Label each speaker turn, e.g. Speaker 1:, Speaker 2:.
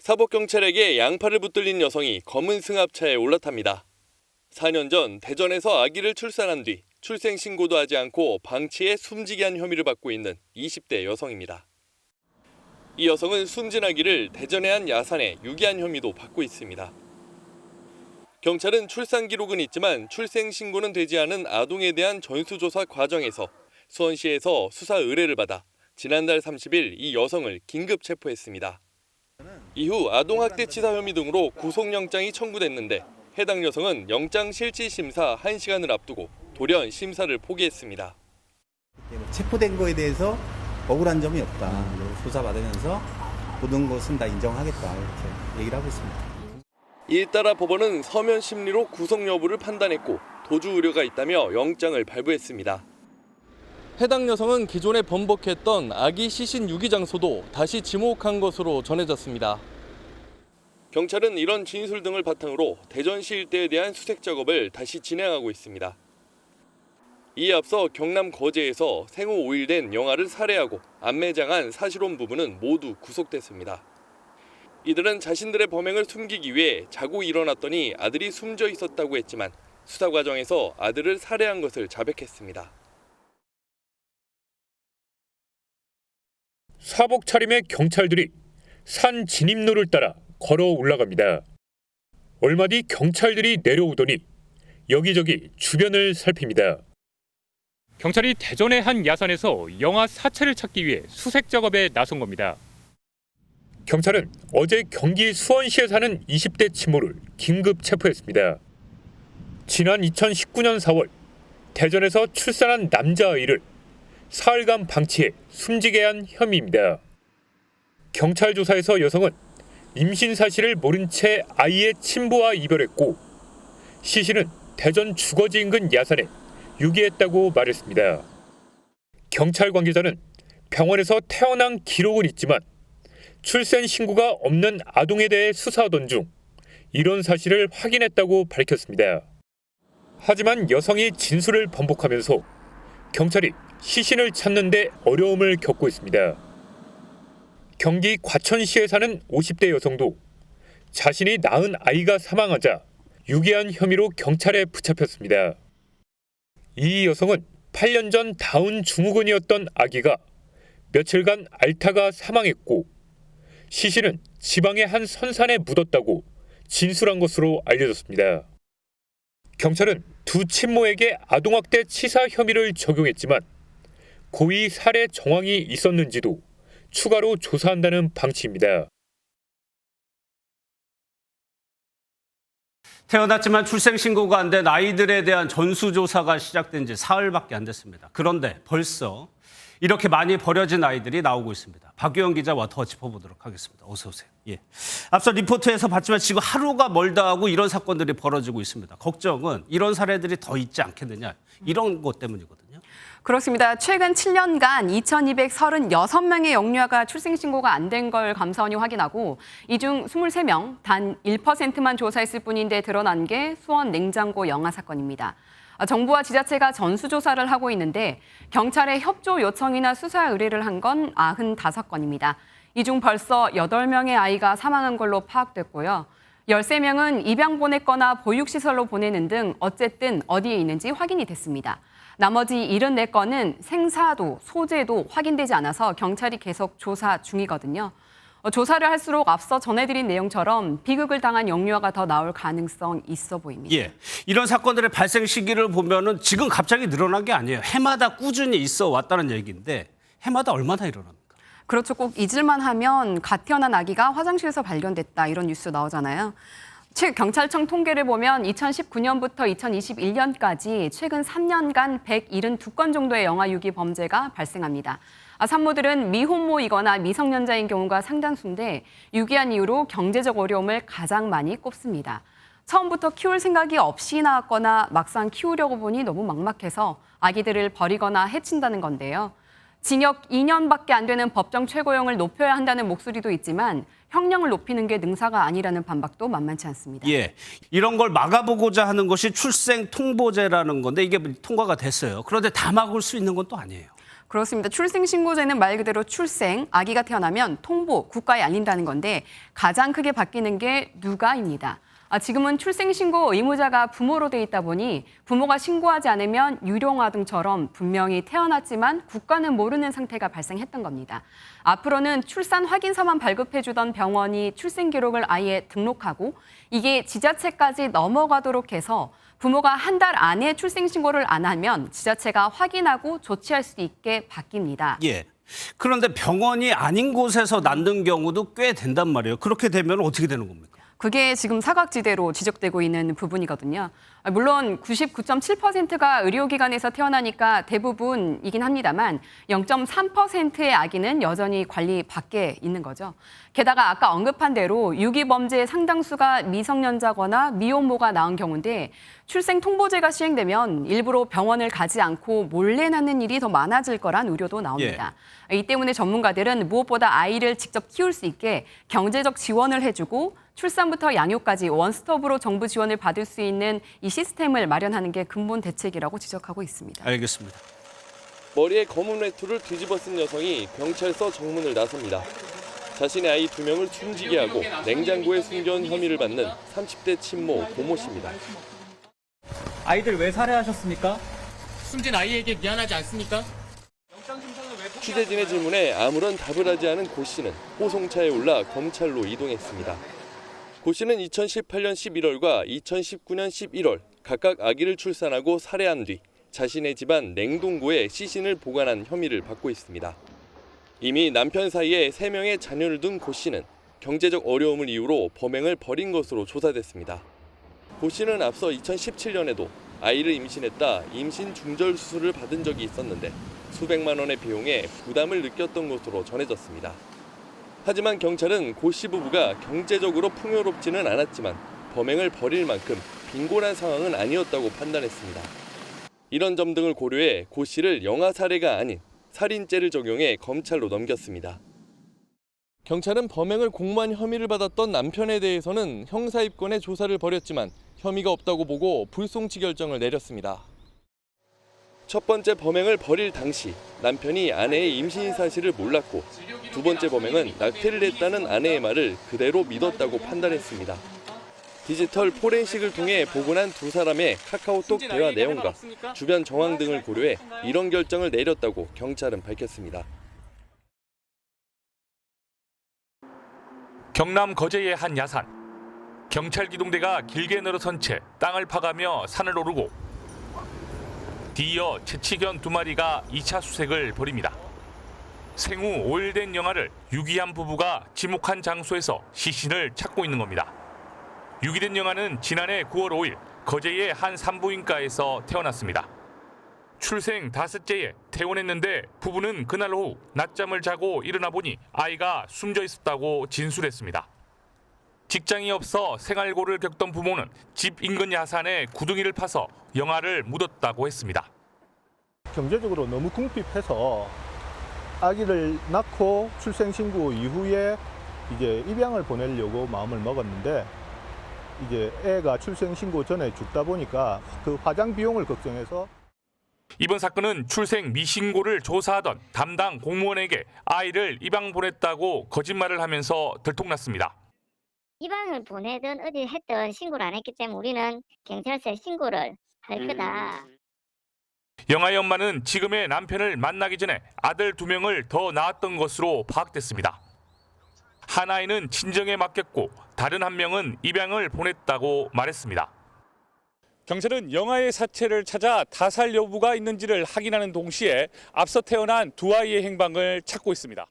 Speaker 1: 사복경찰에게 양팔을 붙들린 여성이 검은 승합차에 올라탑니다. 4년 전 대전에서 아기를 출산한 뒤 출생 신고도 하지 않고 방치해 숨지게 한 혐의를 받고 있는 20대 여성입니다. 이 여성은 숨진 아기를 대전의 한 야산에 유기한 혐의도 받고 있습니다. 경찰은 출산 기록은 있지만 출생 신고는 되지 않은 아동에 대한 전수조사 과정에서 수원시에서 수사 의뢰를 받아 지난달 30일 이 여성을 긴급 체포했습니다. 이후 아동학대치사 혐의 등으로 구속영장이 청구됐는데 해당 여성은 영장 실질 심사 1시간을 앞두고 돌연 심사를 포기했습니다.
Speaker 2: 체포된 거에 대해서 억울한 점이 없다. 조사받으면서 모든 것은 다 인정하겠다. 이렇게 얘기를 하고 있습니다.
Speaker 1: 이에 따라 법원은 서면 심리로 구속 여부를 판단했고 도주 우려가 있다며 영장을 발부했습니다. 해당 여성은 기존에 번복했던 아기 시신 유기 장소도 다시 지목한 것으로 전해졌습니다. 경찰은 이런 진술 등을 바탕으로 대전시 일대에 대한 수색 작업을 다시 진행하고 있습니다. 이에 앞서 경남 거제에서 생후 5일 된 영아를 살해하고 안매장한 사실혼 부부는 모두 구속됐습니다. 이들은 자신들의 범행을 숨기기 위해 자고 일어났더니 아들이 숨져 있었다고 했지만 수사 과정에서 아들을 살해한 것을 자백했습니다.
Speaker 3: 사복 차림의 경찰들이 산 진입로를 따라 걸어 올라갑니다. 얼마 뒤 경찰들이 내려오더니 여기저기 주변을 살핍니다. 경찰이 대전의 한 야산에서 영아 사체를 찾기 위해 수색 작업에 나선 겁니다. 경찰은 어제 경기 수원시에 사는 20대 친모를 긴급 체포했습니다. 지난 2019년 4월 대전에서 출산한 남자아이를 사흘간 방치해 숨지게 한 혐의입니다. 경찰 조사에서 여성은 임신 사실을 모른 채 아이의 친부와 이별했고 시신은 대전 주거지 인근 야산에 유기했다고 말했습니다. 경찰 관계자는 병원에서 태어난 기록은 있지만 출생 신고가 없는 아동에 대해 수사하던 중 이런 사실을 확인했다고 밝혔습니다. 하지만 여성이 진술을 번복하면서 경찰이 시신을 찾는 데 어려움을 겪고 있습니다. 경기 과천시에 사는 50대 여성도 자신이 낳은 아이가 사망하자 유기한 혐의로 경찰에 붙잡혔습니다. 이 여성은 8년 전 다운 증후군이었던 아기가 며칠간 앓다가 사망했고 시신은 지방의 한 선산에 묻었다고 진술한 것으로 알려졌습니다. 경찰은 두 친모에게 아동학대 치사 혐의를 적용했지만 고의 살해 정황이 있었는지도 추가로 조사한다는 방침입니다.
Speaker 4: 태어났지만 출생신고가 안 된 아이들에 대한 전수조사가 시작된 지 사흘밖에 안 됐습니다. 그런데 벌써 이렇게 많이 버려진 아이들이 나오고 있습니다. 박유영 기자와 더 짚어보도록 하겠습니다. 어서 오세요. 예. 앞서 리포트에서 봤지만 지금 하루가 멀다 하고 이런 사건들이 벌어지고 있습니다. 걱정은 이런 사례들이 더 있지 않겠느냐 이런 것 때문이거든요.
Speaker 5: 그렇습니다. 최근 7년간 2,236명의 영유아가 출생신고가 안 된 걸 감사원이 확인하고 이 중 23명, 단 1%만 조사했을 뿐인데 드러난 게 수원 냉장고 영아 사건입니다. 정부와 지자체가 전수조사를 하고 있는데 경찰에 협조 요청이나 수사 의뢰를 한 건 95건입니다. 이 중 벌써 8명의 아이가 사망한 걸로 파악됐고요. 13명은 입양 보냈거나 보육시설로 보내는 등 어쨌든 어디에 있는지 확인이 됐습니다. 나머지 74건은 생사도 소재도 확인되지 않아서 경찰이 계속 조사 중이거든요. 조사를 할수록 앞서 전해드린 내용처럼 비극을 당한 영유아가 더 나올 가능성 있어 보입니다.
Speaker 4: 예, 이런 사건들의 발생 시기를 보면은 지금 갑자기 늘어난 게 아니에요. 해마다 꾸준히 있어 왔다는 얘기인데 해마다 얼마나 일어납니까?
Speaker 5: 그렇죠. 꼭 잊을만 하면 갓 태어난 아기가 화장실에서 발견됐다 이런 뉴스 나오잖아요. 경찰청 통계를 보면 2019년부터 2021년까지 최근 3년간 172건 정도의 영아 유기 범죄가 발생합니다. 산모들은 미혼모이거나 미성년자인 경우가 상당수인데 유기한 이후로 경제적 어려움을 가장 많이 꼽습니다. 처음부터 키울 생각이 없이 낳았거나 막상 키우려고 보니 너무 막막해서 아기들을 버리거나 해친다는 건데요. 징역 2년밖에 안 되는 법정 최고형을 높여야 한다는 목소리도 있지만 형량을 높이는 게 능사가 아니라는 반박도 만만치 않습니다.
Speaker 4: 예, 이런 걸 막아보고자 하는 것이 출생 통보제라는 건데 이게 통과가 됐어요. 그런데 다 막을 수 있는 건 또 아니에요.
Speaker 5: 그렇습니다. 출생신고제는 말 그대로 출생, 아기가 태어나면 통보, 국가에 알린다는 건데 가장 크게 바뀌는 게 누가입니다. 지금은 출생신고 의무자가 부모로 돼 있다 보니 부모가 신고하지 않으면 유령화 등처럼 분명히 태어났지만 국가는 모르는 상태가 발생했던 겁니다. 앞으로는 출산 확인서만 발급해주던 병원이 출생 기록을 아예 등록하고 이게 지자체까지 넘어가도록 해서 부모가 한 달 안에 출생신고를 안 하면 지자체가 확인하고 조치할 수 있게 바뀝니다.
Speaker 4: 예. 그런데 병원이 아닌 곳에서 낳는 경우도 꽤 된단 말이에요. 그렇게 되면 어떻게 되는 겁니까?
Speaker 5: 그게 지금 사각지대로 지적되고 있는 부분이거든요. 물론 99.7%가 의료기관에서 태어나니까 대부분이긴 합니다만 0.3%의 아기는 여전히 관리 밖에 있는 거죠. 게다가 아까 언급한 대로 유기범죄의 상당수가 미성년자거나 미혼모가 낳은 경우인데 출생 통보제가 시행되면 일부러 병원을 가지 않고 몰래 낳는 일이 더 많아질 거란 우려도 나옵니다. 이 때문에 전문가들은 무엇보다 아이를 직접 키울 수 있게 경제적 지원을 해주고 출산부터 양육까지 원스톱으로 정부 지원을 받을 수 있는 이 시스템을 마련하는 게 근본 대책이라고 지적하고 있습니다.
Speaker 4: 알겠습니다.
Speaker 1: 머리에 검은 외투를 뒤집어 쓴 여성이 경찰서 정문을 나섭니다. 자신의 아이 2명을 숨지게 하고 냉장고에 숨겨온 혐의를 받는 30대 친모 고모 씨입니다.
Speaker 6: 아이들 왜 살해하셨습니까?
Speaker 7: 숨진 아이에게 미안하지 않습니까?
Speaker 1: 취재진의 질문에 아무런 답을 하지 않은 고 씨는 호송차에 올라 검찰로 이동했습니다. 고 씨는 2018년 11월과 2019년 11월 각각 아기를 출산하고 살해한 뒤 자신의 집안 냉동고에 시신을 보관한 혐의를 받고 있습니다. 이미 남편 사이에 3명의 자녀를 둔 고 씨는 경제적 어려움을 이유로 범행을 벌인 것으로 조사됐습니다. 고 씨는 앞서 2017년에도 아이를 임신했다 임신 중절 수술을 받은 적이 있었는데 수백만 원의 비용에 부담을 느꼈던 것으로 전해졌습니다. 하지만 경찰은 고 씨 부부가 경제적으로 풍요롭지는 않았지만 범행을 벌일 만큼 빈곤한 상황은 아니었다고 판단했습니다. 이런 점 등을 고려해 고 씨를 영아 살해가 아닌 살인죄를 적용해 검찰로 넘겼습니다. 경찰은 범행을 공모한 혐의를 받았던 남편에 대해서는 형사 입건해 조사를 벌였지만 혐의가 없다고 보고 불송치 결정을 내렸습니다. 첫 번째 범행을 벌일 당시 남편이 아내의 임신 사실을 몰랐고 두 번째 범행은 낙태를 했다는 아내의 말을 그대로 믿었다고 판단했습니다. 디지털 포렌식을 통해 복원한 두 사람의 카카오톡 대화 내용과 주변 정황 등을 고려해 이런 결정을 내렸다고 경찰은 밝혔습니다.
Speaker 3: 경남 거제의 한 야산. 경찰 기동대가 길게 늘어선 채 땅을 파가며 산을 오르고 뒤이어 채치견 2마리가 2차 수색을 벌입니다. 생후 5일 된 영아를 유기한 부부가 지목한 장소에서 시신을 찾고 있는 겁니다. 유기된 영아는 지난해 9월 5일 거제의 한 산부인과에서 태어났습니다. 출생 5째에 퇴원했는데 부부는 그날 오후 낮잠을 자고 일어나 보니 아이가 숨져 있었다고 진술했습니다. 직장이 없어 생활고를 겪던 부모는 집 인근 야산에 구덩이를 파서 영아를 묻었다고 했습니다.
Speaker 8: 경제적으로 너무 궁핍해서 아기를 낳고 출생신고 이후에 이제 입양을 보내려고 마음을 먹었는데 이제 애가 출생신고 전에 죽다 보니까 그 화장 비용을 걱정해서
Speaker 3: 이번 사건은 출생 미신고를 조사하던 담당 공무원에게 아이를 입양 보냈다고 거짓말을 하면서 들통났습니다.
Speaker 9: 입양을 보내든 어디 했든 신고를 안 했기 때문에 우리는 경찰서에 신고를 할 거다.
Speaker 3: 영아의 엄마는 지금의 남편을 만나기 전에 아들 2명을 더 낳았던 것으로 파악됐습니다. 한 아이는 친정에 맡겼고 다른 한 명은 입양을 보냈다고 말했습니다. 경찰은 영아의 사체를 찾아 타살 여부가 있는지를 확인하는 동시에 앞서 태어난 2아이의 행방을 찾고 있습니다.